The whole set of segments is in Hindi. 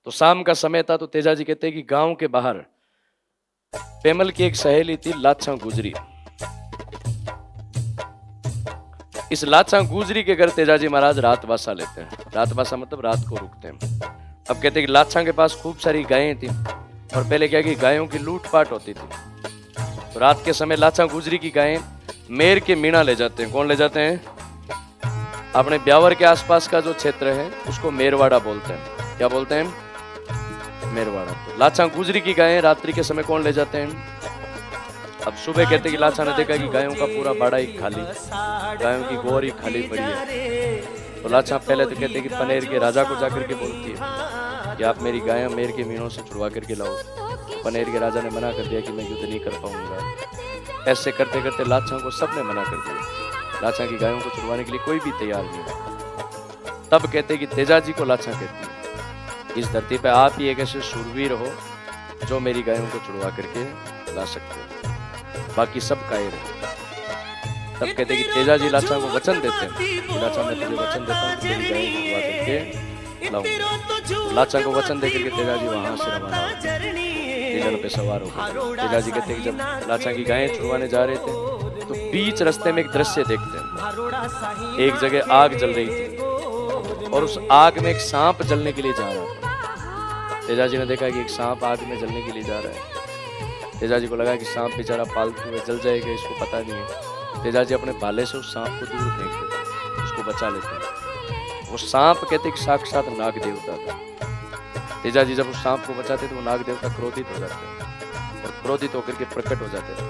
तो शाम का समय था, तो तेजा जी कहते हैं कि गांव के बाहर पेमल की एक सहेली थी लाछा गुजरी। इस लाछा गुजरी के घर तेजा जी महाराज रात वासा लेते हैं। रात वासा मतलब रात को रुकते हैं। अब कहते हैं कि लाछा के पास खूब सारी गायें थी और पहले क्या कि गायों की लूटपाट होती थी। तो रात के समय लाछा गुजरी की गायें मेर के मीणा ले जाते हैं। कौन ले जाते हैं? अपने ब्यावर के आसपास का जो क्षेत्र है उसको मेरवाड़ा बोलते हैं। क्या बोलते हैं? मेरवाड़ा। तो लाछा गुजरी की गायें रात्रि के समय कौन ले जाते हैं? अब सुबह कहते कि लाछा ने देखा कि गायों का पूरा बाड़ा ही खाली, गायों की गोर ही खाली पड़ी है। तो लाछा पहले तो कहते कि पनेर के राजा को जाकर के बोलती है कि आप मेरी गायें मेर के मीणों से छुड़वा करके लाओ। पनेर के राजा ने मना कर दिया कि मैं युद्ध नहीं कर पाऊंगा। ऐसे करते करते लाछा को सबने मना कर दिया। लाछा की गायों को छुड़वाने के लिए कोई भी तैयार नहीं। तब कहते कि तेजा जी को लाछा कहती है, इस धरती पे आप ही एक ऐसे शूरवीर हो जो मेरी गायों को छुड़वा करके ला सकते हो, बाकी सब कायर है। तब कहते कि तेजा जी लाछा को वचन देते हैं कि लाछा मैं तुझे वचन देता हूँ तेरी गाय छुड़वा करके लाऊंगा। लाछा को वचन देकर के तेजा जी वहां से रवाना नीलन पे सवार होकर। तेजा जी कहते कि जब लाछा की गायें छुड़वाने जा रहे थे तो बीच रास्ते में एक दृश्य देखते हैं। एक जगह आग जल रही थी और उस आग में एक सांप जलने के लिए जा रहा था। तेजा जी ने देखा कि एक सांप आग में जलने के लिए जा रहा है। तेजा जी को लगा कि सांप बेचारा पालतू है, जल जाएगा, इसको पता नहीं है। तेजा जी अपने भाले से उस सांप को दूर फेंक देते, उसको बचा लेते हैं। वो सांप कहते कि साक्षात नाग देवता था। तेजा जी जब उस सांप को बचाते तो वो नाग देवता क्रोधित हो जाते हैं और क्रोधित होकर के प्रकट हो जाते हैं।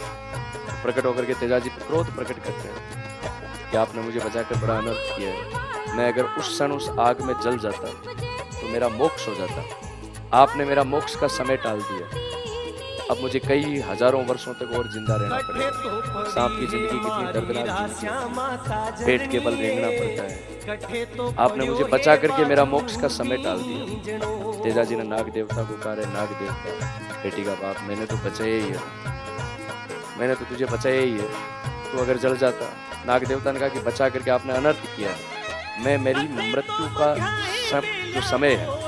प्रकट होकर के तेजा जी क्रोध प्रकट करते हैं कि आपने मुझे बचाकर बड़ा अनर्थ किया है। मैं अगर उस क्षण उस आग में जल जाता तो मेरा मोक्ष हो जाता। आपने मेरा मोक्ष का समय टाल दिया। अब मुझे कई हजारों वर्षों तक और जिंदा रहना पड़ेगा। सांप की जिंदगी कितनी दर्दनाक जिंदगी, पेट के बल रेंगना पड़ता है। आपने मुझे बचा करके मेरा मोक्ष का समय टाल दिया। तेजा जी ने नाग देवता को कहा, नाग देवता बेटी का बाप, मैंने तो बचाया ही है, मैंने तो तुझे बचाया ही है, तू अगर जल जाता। नाग देवता ने कहा कि बचा करके आपने अनर्थ किया है। मैं मेरी मृत्यु का जो समय है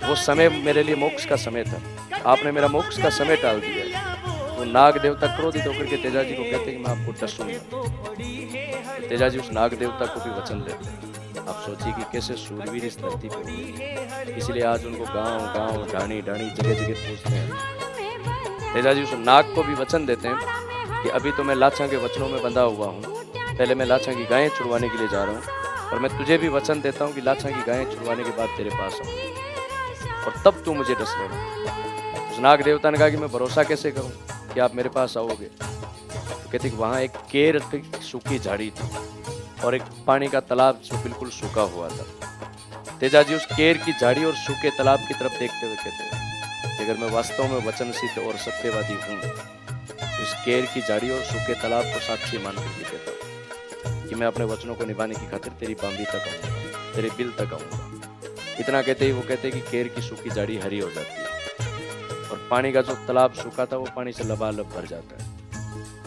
वो समय मेरे लिए मोक्ष का समय था, आपने मेरा मोक्ष का समय टाल दिया। तो नाग देवता क्रोधित होकर के तेजा जी को कहते कि मैं आपको डसूंगा। तेजा जी उस नाग देवता को भी वचन देते। आप सोचिए कि कैसे शूरवीर इस धरती पर, इसलिए आज उनको गांव गांव ढाणी ढाणी जगह जगह पूछते हैं। तेजा जी उस नाग को भी वचन देते हैं कि अभी तो मैं लाछा के वचनों में बंधा हुआ हूँ, पहले मैं लाछा की गायें छुड़वाने के लिए जा रहा हूँ और मैं तुझे भी वचन देता हूँ कि लाछा की गायें छुड़वाने के बाद तेरे पास आऊँ और तब तू मुझे डस लेना। उस नाग देवता ने कहा कि मैं भरोसा कैसे करूं कि आप मेरे पास आओगे? तो कहते कि वहां एक केर की सूखी झाड़ी थी और एक पानी का तालाब जो बिल्कुल सूखा हुआ था। तेजा जी उस केर की झाड़ी और सूखे तालाब की तरफ देखते हुए कहते हैं कि अगर मैं वास्तव में वचन सिद्ध और सत्यवादी हूँ तो इस केर की झाड़ी और सूखे तालाब को साक्षी मान करके कहता हूँ कि मैं अपने वचनों को निभाने की खातिर तेरी बांबी तक आऊंगा, तेरे बिल तक आऊंगा। इतना कहते ही वो कहते कि केर की सूखी झाड़ी हरी हो जाती है और पानी का जो तालाब सूखा था वो पानी से लबालब भर जाता है।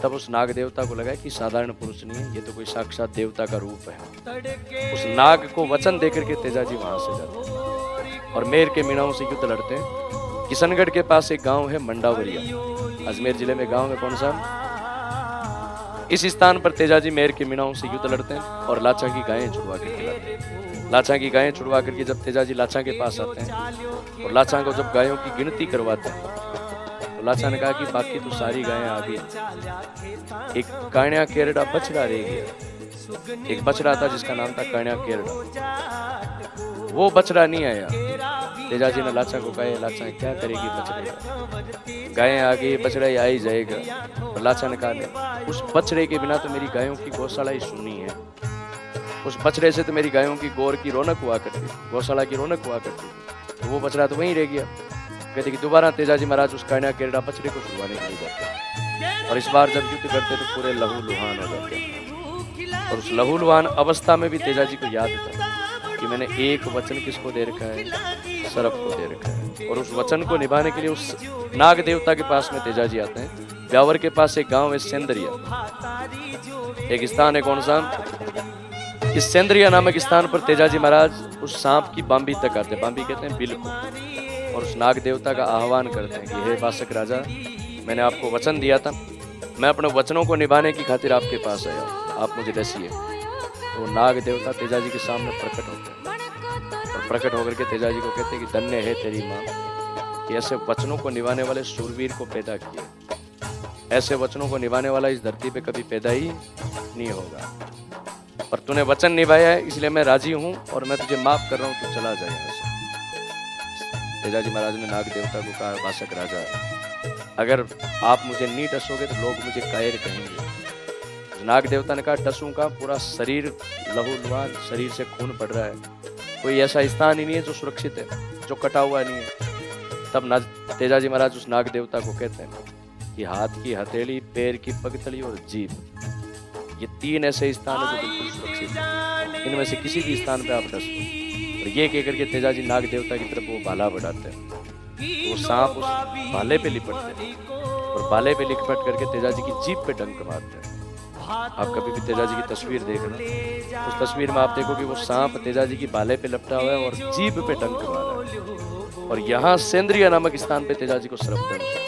तब उस नाग देवता को लगा कि साधारण पुरुष नहीं है, ये तो कोई साक्षात देवता का रूप है। उस नाग को वचन देकर के तेजा जी वहां से जाते हैं और मेर के मीणाओं से युद्ध लड़ते हैं। किशनगढ़ के पास एक गांव है मंडावरिया, अजमेर जिले में गांव है। कौन सा? इस स्थान पर तेजा जी मेर के मीणाओं से युद्ध लड़ते हैं और लाछा की गायें छुड़वा के खिलाते हैं। लाछा की गायें छुड़वा करके जब तेजा जी लाछा के पास आते हैं और लाछा को जब गायों की गिनती करवाते हैं तो लाछा ने कहा कि बाकी तो सारी गायें आ गई, एक काण्या केरड़ा बछड़ा रह गया। एक बछड़ा था जिसका नाम था काण्या केरड़ा, वो बछड़ा नहीं आया। तेजा जी ने लाछा को कहा, लाछा क्या करेगी बछड़े का? गायें आ गई, बछड़ा ही आ ही जाएगा। तो लाछा ने कहा उस बछड़े के बिना तो मेरी गायों की गौशाला ही सुनी है, उस बछड़े से तो मेरी गायों की गोर की रौनक हुआ करती, गौशाला की रौनक हुआ करती। तो वो बछड़ा तो वहीं रह गया। कहते कि दोबारा तेजा जी महाराज उस काण्या केरड़ा बछड़े को छुड़वाने के लिए जाते और इस बार जब युद्ध करते तो पूरे लहू लुहान हो जाते। और उस लहू लुहान अवस्था में भी तेजा जी को याद था कि मैंने एक वचन किसको दे रखा है? सर्प को दे रखा है। और उस वचन को निभाने के लिए उस नाग देवता के पास में तेजा जी आते हैं। ब्यावर के पास एक गांव है सेंदरिया, एक स्थान है। कौन सा? इस सेंदरिया नामक स्थान पर तेजा जी महाराज उस सांप की बांबी तक आते हैं। बांबी कहते हैं बिल को। और उस नाग देवता का आह्वान करते हैं कि हे वासक राजा, मैंने आपको वचन दिया था, मैं अपने वचनों को निभाने की खातिर आपके पास आया हूं, आप मुझे डसिए। तो नाग देवता तेजाजी के सामने प्रकट होते हैं और प्रकट होकर के तेजाजी को कहते हैं कि धन्य है तेरी माँ कि ऐसे वचनों को निभाने वाले शूरवीर को पैदा किए। ऐसे वचनों को निभाने वाला इस धरती पे कभी पैदा ही नहीं होगा, और तूने वचन निभाया है इसलिए मैं राजी हूँ और मैं तुझे माफ कर रहा हूँ, तू चला जाए यहाँ से। तेजाजी महाराज ने नाग देवता को कहा, वासक राजा, अगर आप मुझे नहीं डसोगे तो लोग मुझे कायर कहेंगे। नाग देवता ने कहा, डसूंगा, पूरा शरीर लहूलुहान, शरीर से खून पड़ रहा है, कोई ऐसा स्थान ही नहीं है जो सुरक्षित है, जो कटा हुआ नहीं है। तब तेजाजी महाराज उस नाग देवता को कहते हैं कि हाथ की हथेली, पैर की पगतली और जीभ, ये 3 ऐसे स्थान है जो बिल्कुल सुरक्षित है, इनमें से किसी भी स्थान पे आप डस दो। और ये कह करके तेजाजी नाग देवता की तरफ वो भाला बढ़ाते हैं, वो सांप उस भाले पे लिपटते हैं और भाले पे लिपट करके तेजाजी की जीभ पे डंक मारते हैं। आप कभी भी तेजाजी की तस्वीर देखना, उस तस्वीर में आप देखो कि वो सांप तेजाजी की भाले पे लपटा हुआ है और जीभ पे डंक मारा है, और यहाँ सेंद्रिया नामक स्थान पे तेजाजी को सर्पदंश